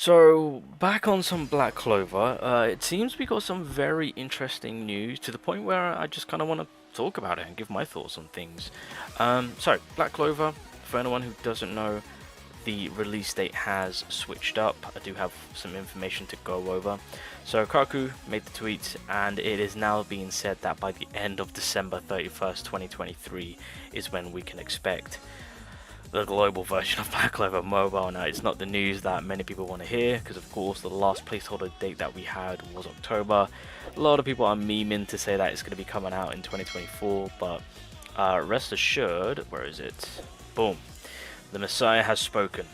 So, back on some Black Clover, it seems we got some very interesting news to the point where I just kind of want to talk about it and give my thoughts on things. So, Black Clover, for anyone who doesn't know, the release date has switched up. I do have some information to go over. So, Kaku made the tweet, and it is now being said that by the end of December 31st, 2023 is when we can expect the global version of Black Clover Mobile. Now, it's not the news that many people want to hear, because of course the last placeholder date that we had was October. A lot of people are memeing to say that it's going to be coming out in 2024, but rest assured, where is it? Boom. The Messiah has spoken.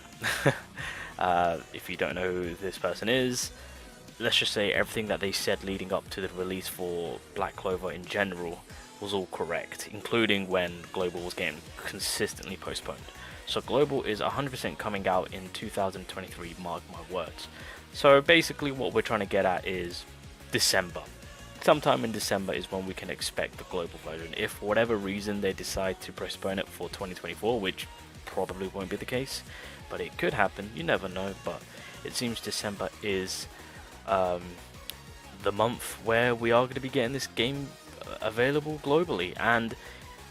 If you don't know who this person is, let's just say everything that they said leading up to the release for Black Clover in general was all correct, including when Global was getting consistently postponed. So Global is 100% coming out in 2023, mark my words. So basically what we're trying to get at is December. Sometime in December is when we can expect the global version. If for whatever reason they decide to postpone it for 2024, which probably won't be the case, but it could happen, you never know. But it seems December is the month where we are going to be getting this game available globally. And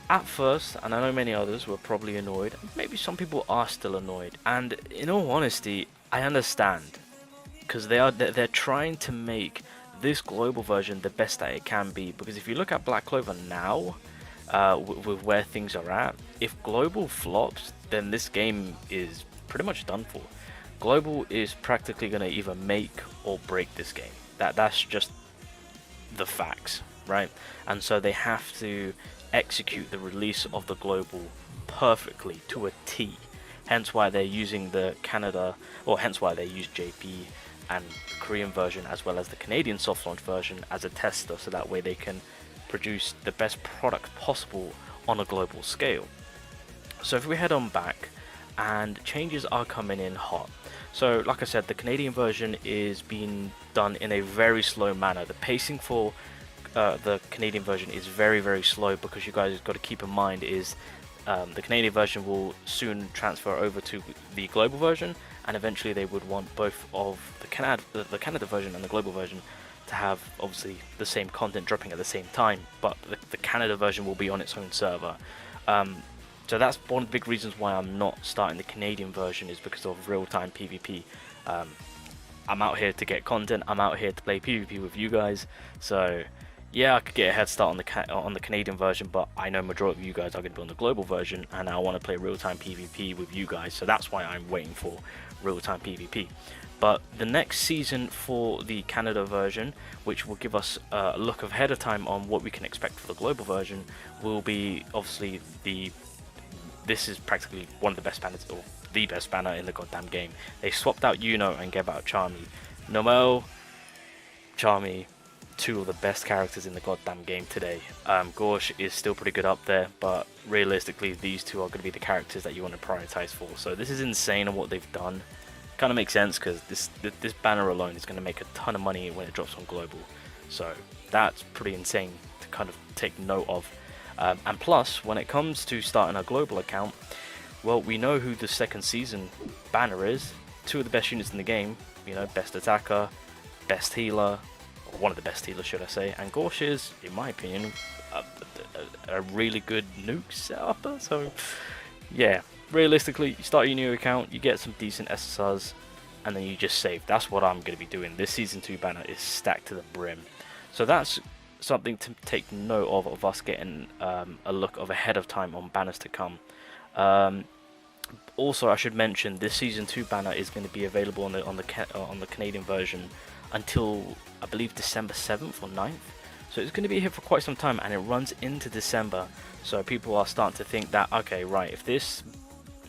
at first, and I know many others were probably annoyed, maybe some people are still annoyed, and in all honesty I understand, because they're trying to make this global version the best that it can be. Because if you look at Black Clover now, with where things are at, if global flops, then this game is pretty much done for. Global is practically going to either make or break this game. That's just the facts, right? And so they have to execute the release of the global perfectly to a T. Hence why they're using the Canada, or hence why they use JP and the Korean version as well as the Canadian soft launch version as a tester, so that way they can produce the best product possible on a global scale. So if we head on back, and changes are coming in hot. So like I said, the Canadian version is being done in a very slow manner. The pacing for the Canadian version is very slow, because you guys got to keep in mind is the Canadian version will soon transfer over to the global version, and eventually they would want both of the Canada version and the global version to have obviously the same content dropping at the same time, but the Canada version will be on its own server. So that's one of the big reasons why I'm not starting the Canadian version, is because of real-time PvP. I'm out here to get content, I'm out here to play PvP with you guys, so yeah, I could get a head start on the Canadian version, but I know majority of you guys are going to be on the global version, and I want to play real-time PvP with you guys, so that's why I'm waiting for real-time PvP. But the next season for the Canada version, which will give us a look ahead of time on what we can expect for the global version, will be obviously this is practically one of the best banners, or the best banner in the goddamn game. They swapped out Yuno and gave out Charmy. Noel, Charmy, two of the best characters in the goddamn game today. Gorsh is still pretty good up there, but realistically these two are going to be the characters that you want to prioritize for. So this is insane on what they've done. Kind of makes sense, because this banner alone is going to make a ton of money when it drops on global. So that's pretty insane to kind of take note of. And plus, when it comes to starting a global account, well, we know who the second season banner is. Two of the best units in the game, you know, best attacker, best healer, or one of the best healers should I say, and Gorsh is, in my opinion, a really good nuke setup. So yeah, realistically, you start your new account, you get some decent SSRs, and then you just save. That's what I'm going to be doing. This Season 2 banner is stacked to the brim. So that's something to take note of us getting a look of ahead of time on banners to come. Also, I should mention this Season 2 banner is going to be available on the Canadian version until, I believe, December 7th or 9th. So it's going to be here for quite some time, and it runs into December. So people are starting to think that, okay, right, if this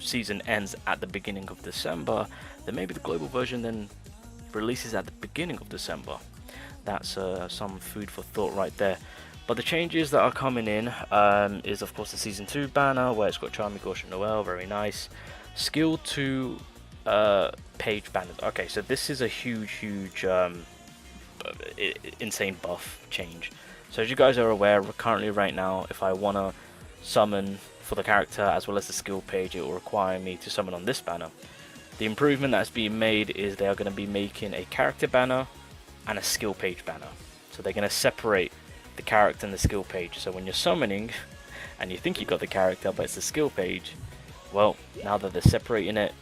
season ends at the beginning of December, then maybe the global version then releases at the beginning of December. That's some food for thought right there. But the changes that are coming in is of course the Season 2 banner, where it's got Charmy, Gorsh and Noel, very nice. Skill 2 page banners. Okay, so this is a huge insane buff change. So as you guys are aware, currently right now, if I want to summon for the character as well as the skill page, it will require me to summon on this banner. The improvement that's being made is they are going to be making a character banner and a skill page banner. So they're going to separate the character and the skill page. So when you're summoning and you think you got the character but it's the skill page, well, now that they're separating it,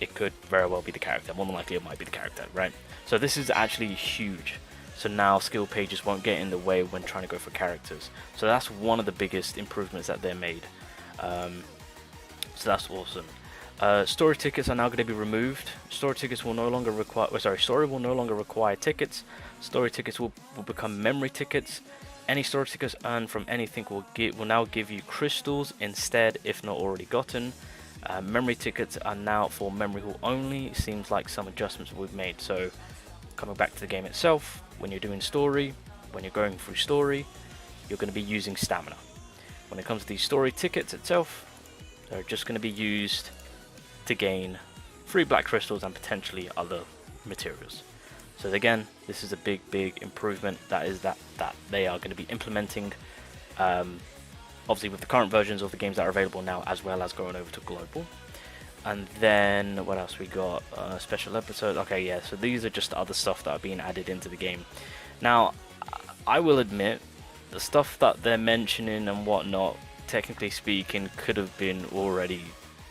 it could very well be the character. More than likely it might be the character, right? So this is actually huge. So now skill pages won't get in the way when trying to go for characters. So that's one of the biggest improvements that they're made. So that's awesome. Story tickets are now going to be removed. Story tickets will no longer require. Story will no longer require tickets. Story tickets will become memory tickets. Any story tickets earned from anything will now give you crystals instead, if not already gotten. Memory tickets are now for memory hall only. Seems like some adjustments we've made. So coming back to the game itself, when you're doing story, when you're going through story, you're going to be using stamina. When it comes to these story tickets itself, they're just going to be used to gain 3 black crystals and potentially other materials. So again, this is a big improvement that they are going to be implementing, obviously with the current versions of the games that are available now, as well as going over to global. And then what else we got? Special episodes. Okay, yeah, so these are just other stuff that are being added into the game. Now, I will admit, the stuff that they're mentioning and whatnot, technically speaking, could have been already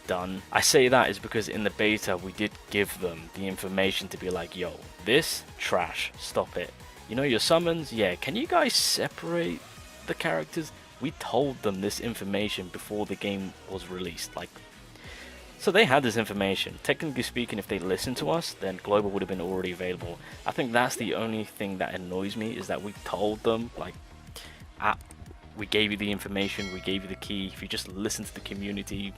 done. I say that is because in the beta we did give them the information to be like, yo, this trash, stop it. You know your summons, yeah, can you guys separate the characters? We told them this information before the game was released, like, so they had this information. Technically speaking, if they listened to us, then global would have been already available. I think that's the only thing that annoys me, is that we told them, like, we gave you the information, we gave you the key. If you just listen to the community,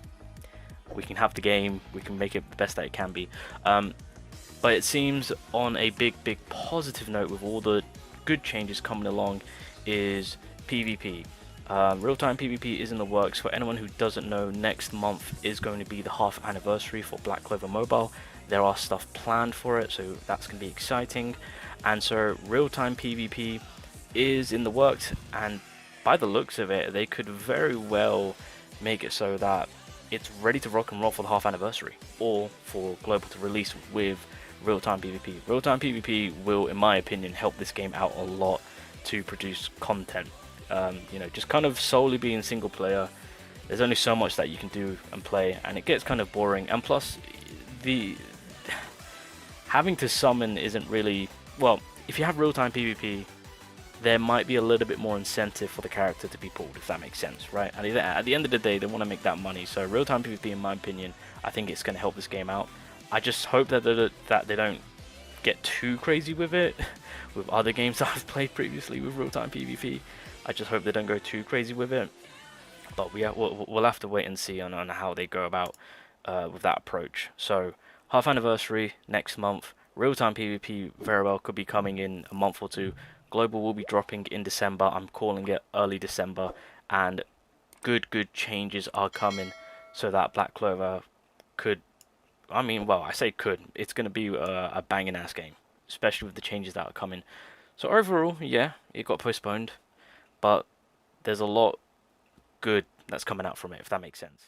we can have the game, we can make it the best that it can be. But it seems, on a big positive note, with all the good changes coming along, is PvP. Real-time PvP is in the works. For anyone who doesn't know, next month is going to be the half anniversary for Black Clover Mobile. There are stuff planned for it, so that's going to be exciting. And so real-time PvP is in the works, and by the looks of it, they could very well make it so that it's ready to rock and roll for the half anniversary, or for global to release with real-time PvP. Real-time PvP will, in my opinion, help this game out a lot to produce content. You know, just kind of solely being single player, there's only so much that you can do and play, and it gets kind of boring. And plus, the having to summon isn't really, well, if you have real-time PvP, there might be a little bit more incentive for the character to be pulled, if that makes sense, right? And at the end of the day, they want to make that money. So real-time PvP, in my opinion, I think it's going to help this game out. I just hope that they don't get too crazy with it, with other games that I've played previously with real-time PvP. I just hope they don't go too crazy with it. But we'll have to wait and see on how they go about with that approach. So half anniversary next month. Real-time PvP very well could be coming in a month or two. Global will be dropping in December. I'm calling it early December, and good changes are coming so that Black Clover could, I mean, well, I say could, it's going to be a banging ass game, especially with the changes that are coming. So overall, yeah, it got postponed, but there's a lot good that's coming out from it, if that makes sense.